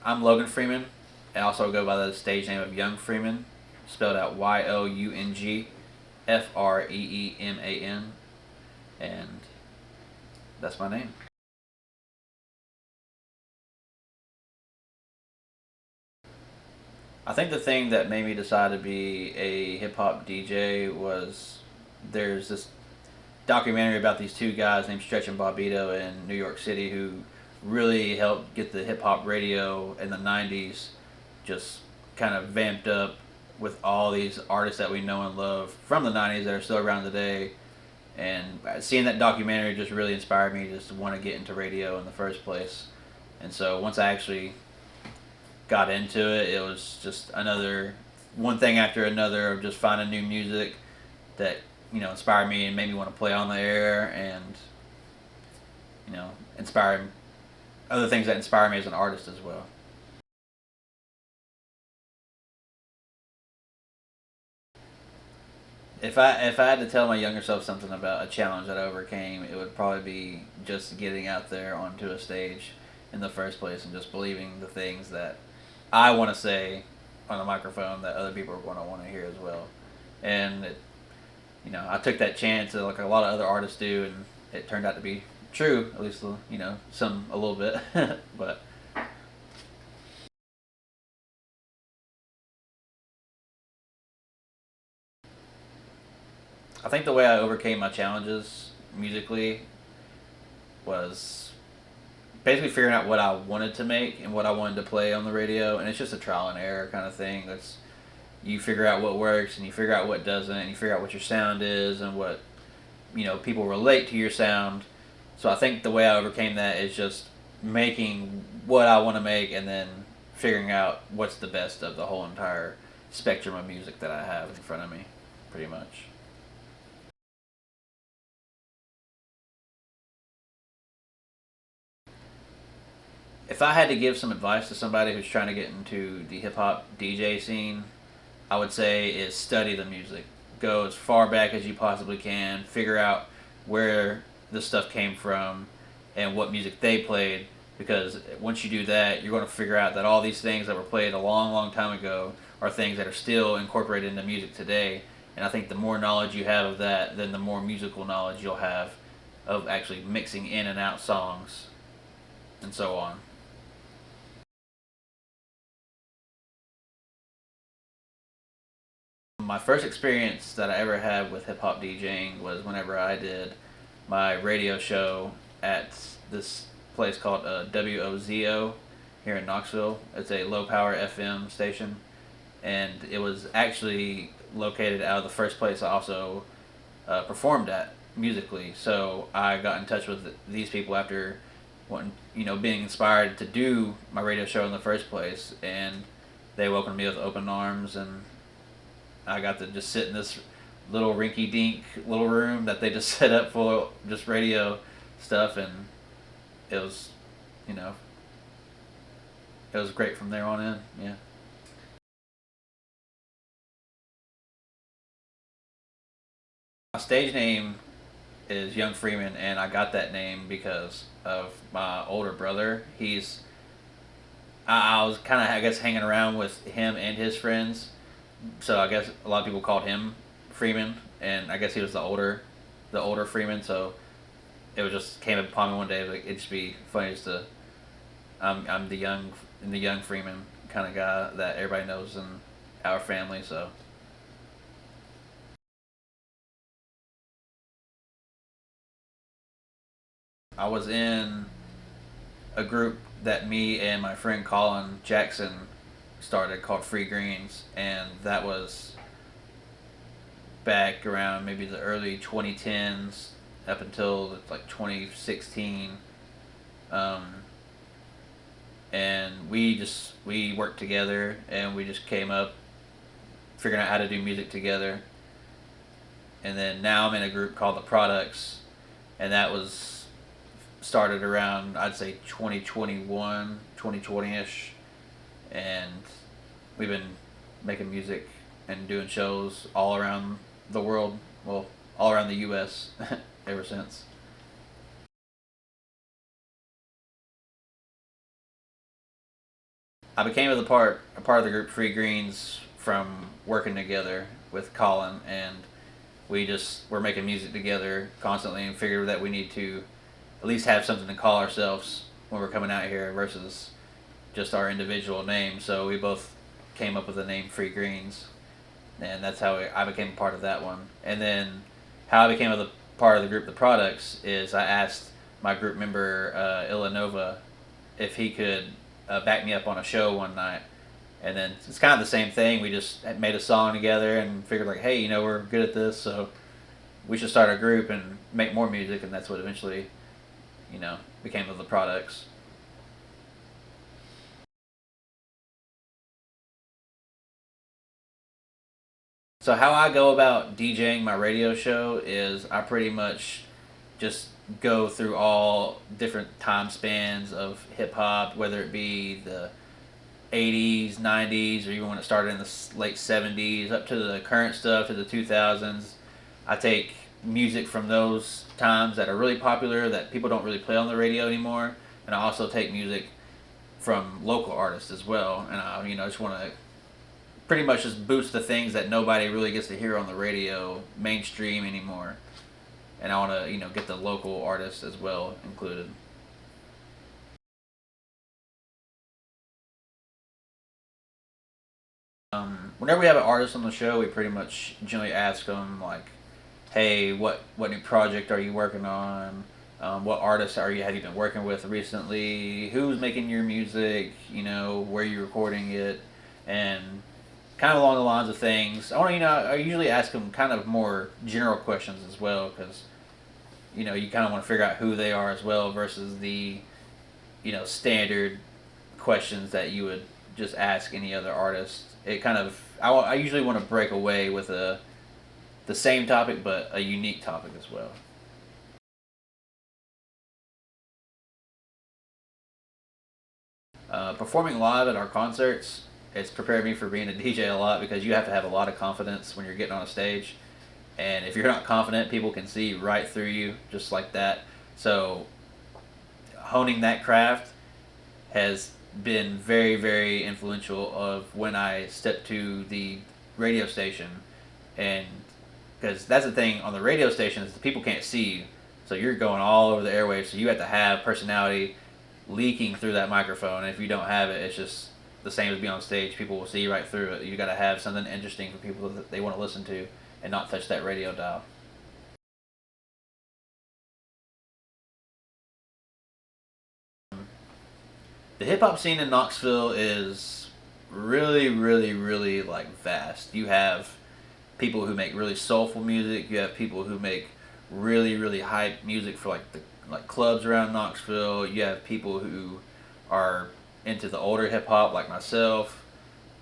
I'm Logan Freeman. I also go by the stage name of Young Freeman, spelled out YOUNG FREEMAN, and that's my name. I think the thing that made me decide to be a hip hop DJ was there's this documentary about these two guys named Stretch and Bobbito in New York City who really helped get the hip hop radio in the 90s just kind of vamped up with all these artists that we know and love from the 90s that are still around today. And seeing that documentary just really inspired me just to want to get into radio in the first place. And so once I actually got into it, it was just another one thing after another of just finding new music that inspired me and made me want to play on the air and inspire other things that inspire me as an artist as well. If I had to tell my younger self something about a challenge that I overcame, it would probably be just getting out there onto a stage in the first place and just believing the things that I want to say on a microphone that other people are going to want to hear as well. And I took that chance like a lot of other artists do, and it turned out to be true. At least some a little bit, but I think the way I overcame my challenges musically was basically figuring out what I wanted to make and what I wanted to play on the radio, and it's just a trial and error kind of thing. That's you figure out what works and you figure out what doesn't, and you figure out what your sound is and what people relate to your sound. So I think the way I overcame that is just making what I want to make and then figuring out what's the best of the whole entire spectrum of music that I have in front of me, pretty much. If I had to give some advice to somebody who's trying to get into the hip hop DJ scene, I would say is study the music. Go as far back as you possibly can. Figure out where the stuff came from and what music they played. Because once you do that, you're going to figure out that all these things that were played a long, long time ago are things that are still incorporated into music today. And I think the more knowledge you have of that, then the more musical knowledge you'll have of actually mixing in and out songs and so on. My first experience that I ever had with hip hop DJing was whenever I did my radio show at this place called WOZO here in Knoxville. It's a low power FM station, and it was actually located out of the first place I also performed at musically. So I got in touch with these people after being inspired to do my radio show in the first place, and they welcomed me with open arms, and I got to just sit in this little rinky dink little room that they just set up for just radio stuff, and it was, you know, it was great from there on in. Yeah. My stage name is Young Freeman, and I got that name because of my older brother. I was kind of, I guess, hanging around with him and his friends, so I guess a lot of people called him Freeman, and I guess he was the older Freeman. So it was just came upon me one day. Like it'd just be funny just to I'm the young Freeman kind of guy that everybody knows in our family. So I was in a group that me and my friend Colin Jackson started called Free Greens, and that was back around maybe the early 2010s up until like 2016. Um, and we worked together and we just came up figuring out how to do music together. And then now I'm in a group called the Products, and that was started around I'd say 2021, 2020ish, and we've been making music and doing shows all around the world, well, all around the U.S. ever since. I became a part of the group Free Greens from working together with Colin, and we just were making music together constantly, and figured that we need to at least have something to call ourselves when we're coming out here versus just our individual names. So we both came up with the name Free Greens, and that's how I became a part of that one. And then how I became a part of the group The Products is I asked my group member Illanova if he could back me up on a show one night. And then it's kind of the same thing. We just made a song together and figured like, hey, we're good at this, so we should start a group and make more music. And that's what eventually, became of The Products. So how I go about DJing my radio show is I pretty much just go through all different time spans of hip hop, whether it be the 80s, 90s, or even when it started in the late 70s, up to the current stuff, to the 2000s. I take music from those times that are really popular that people don't really play on the radio anymore, and I also take music from local artists as well. And I, just want to pretty much just boost the things that nobody really gets to hear on the radio mainstream anymore. And I want to, get the local artists as well included. Whenever we have an artist on the show, we pretty much generally ask them like, "Hey, what new project are you working on? What artists have you been working with recently? Who's making your music? Where are you recording it?" And kind of along the lines of things. I usually ask them kind of more general questions as well, because you kind of want to figure out who they are as well versus the standard questions that you would just ask any other artist. It kind of I usually want to break away with the same topic but a unique topic as well. Performing live at our concerts, it's prepared me for being a DJ a lot because you have to have a lot of confidence when you're getting on a stage. And if you're not confident, people can see right through you just like that. So honing that craft has been very, very influential of when I stepped to the radio station. And because that's the thing on the radio station is the people can't see you. So you're going all over the airwaves. So you have to have personality leaking through that microphone. And if you don't have it, it's just the same as being on stage. People will see right through it. You got to have something interesting for people that they want to listen to and not touch that radio dial. The hip hop scene in Knoxville is really, really, really like vast. You have people who make really soulful music. You have people who make really, really hype music for like the clubs around Knoxville. You have people who are into the older hip hop like myself.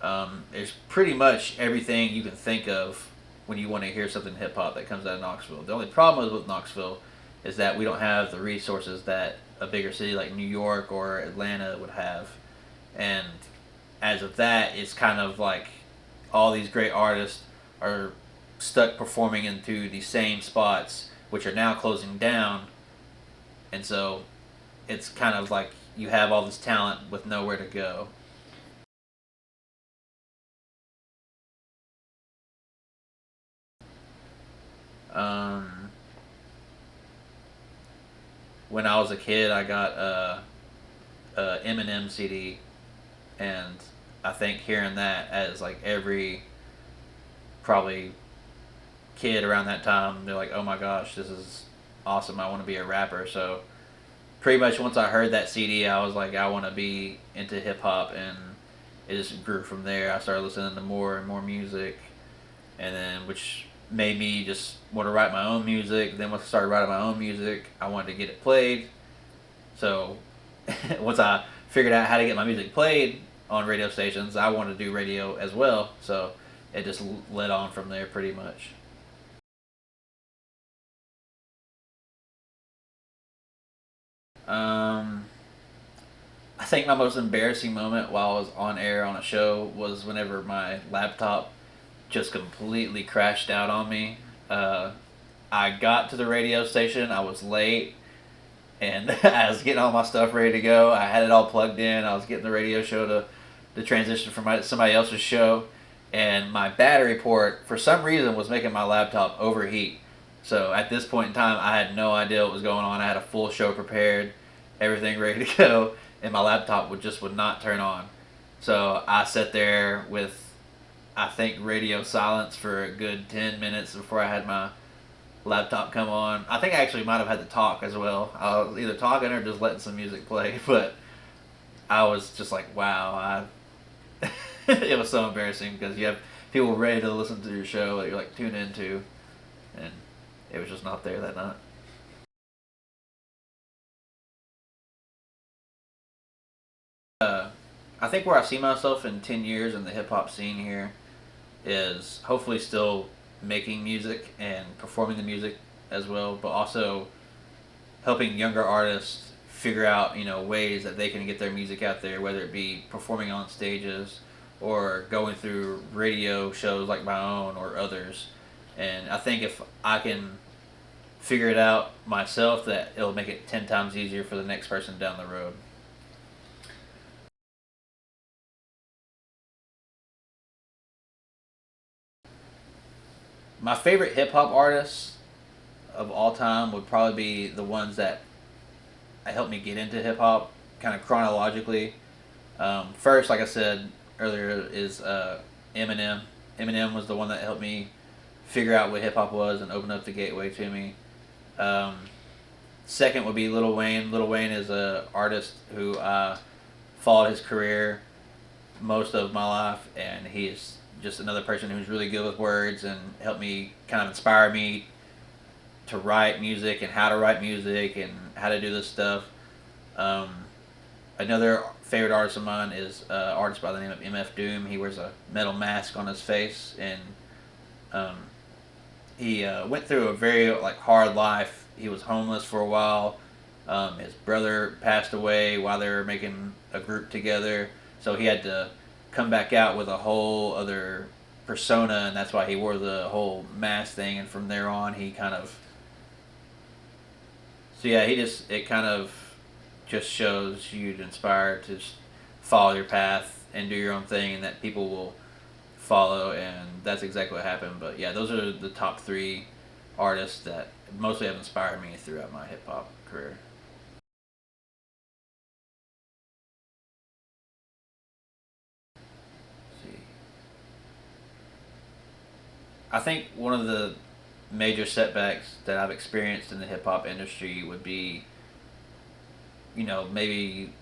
There's pretty much everything you can think of when you want to hear something hip hop that comes out of Knoxville. The only problem with Knoxville is that we don't have the resources that a bigger city like New York or Atlanta would have. And as of that, it's kind of like all these great artists are stuck performing into the same spots, which are now closing down. And so it's kind of like you have all this talent with nowhere to go. Um, when I was a kid, I got a Eminem CD, and I think hearing that as like every probably kid around that time, they're like, "Oh my gosh, this is awesome! I want to be a rapper." So pretty much once I heard that CD, I was like, I want to be into hip hop, and it just grew from there. I started listening to more and more music, and then which made me just want to write my own music. Then once I started writing my own music, I wanted to get it played. So once I figured out how to get my music played on radio stations, I wanted to do radio as well. So it just led on from there pretty much. Um, I think my most embarrassing moment while I was on air on a show was whenever my laptop just completely crashed out on me. Uh, I got to the radio station, I was late, and I was getting all my stuff ready to go. I had it all plugged in. I was getting the radio show to the transition from somebody else's show, and my battery port for some reason was making my laptop overheat. So at this point in time, I had no idea what was going on. I had a full show prepared, everything ready to go, and my laptop would not turn on. So I sat there with, I think, radio silence for a good 10 minutes before I had my laptop come on. I think I actually might have had to talk as well. I was either talking or just letting some music play, but I was just like, wow, it was so embarrassing because you have people ready to listen to your show that you're like tuned into, and it was just not there that night. I think where I see myself in 10 years in the hip hop scene here is hopefully still making music and performing the music as well, but also helping younger artists figure out, ways that they can get their music out there, whether it be performing on stages or going through radio shows like my own or others. And I think if I can figure it out myself, that it'll make it 10 times easier for the next person down the road. My favorite hip hop artists of all time would probably be the ones that helped me get into hip hop, kind of chronologically. First, like I said earlier, is Eminem. Eminem was the one that helped me figure out what hip hop was and open up the gateway to me. Um, Second would be Lil Wayne. Lil Wayne is a artist who followed his career most of my life, and he's just another person who's really good with words and helped me kind of inspire me to write music and how to write music and how to do this stuff. Um, Another favorite artist of mine is an artist by the name of MF Doom. He wears a metal mask on his face, and um, he went through a very hard life. He was homeless for a while. His brother passed away while they were making a group together, so he had to come back out with a whole other persona, and that's why he wore the whole mask thing. And from there on, he kind of it kind of just shows you to inspire to just follow your path and do your own thing, and that people will follow, and that's exactly what happened. But yeah, those are the top three artists that mostly have inspired me throughout my hip hop career. Let's see, I think one of the major setbacks that I've experienced in the hip hop industry would be, maybe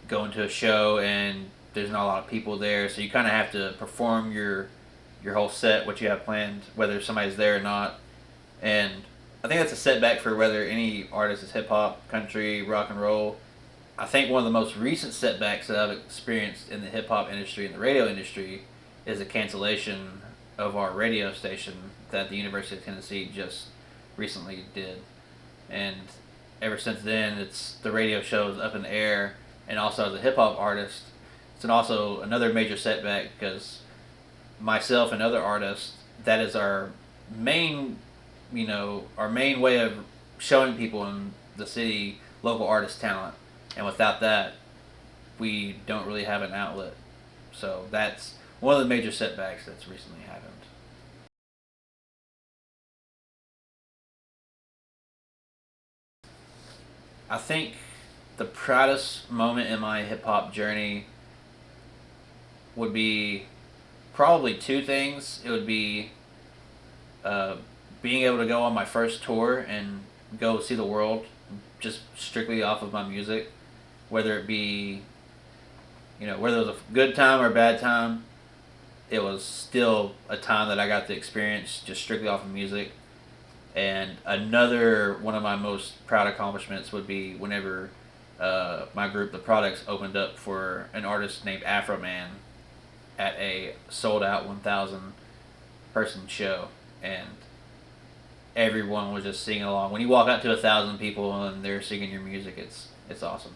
going to a show and there's not a lot of people there, so you kind of have to perform your whole set, what you have planned, whether somebody's there or not. And I think that's a setback for whether any artist is hip hop, country, rock and roll. I think one of the most recent setbacks that I've experienced in the hip hop industry and the radio industry is the cancellation of our radio station that the University of Tennessee just recently did. And ever since then, it's the radio show is up in the air. And also as a hip hop artist, also another major setback because myself and other artists, that is our main, our main way of showing people in the city local artist talent. And without that, we don't really have an outlet. So that's one of the major setbacks that's recently happened. I think the proudest moment in my hip hop journey would be probably two things. It would be uh, being able to go on my first tour and go see the world just strictly off of my music, whether it be, whether it was a good time or a bad time, it was still a time that I got to experience just strictly off of music. And another one of my most proud accomplishments would be whenever my group, The Products, opened up for an artist named Afro Man at a sold out 1,000 person show. And everyone was just singing along. When you walk out to 1,000 people and they're singing your music, it's awesome.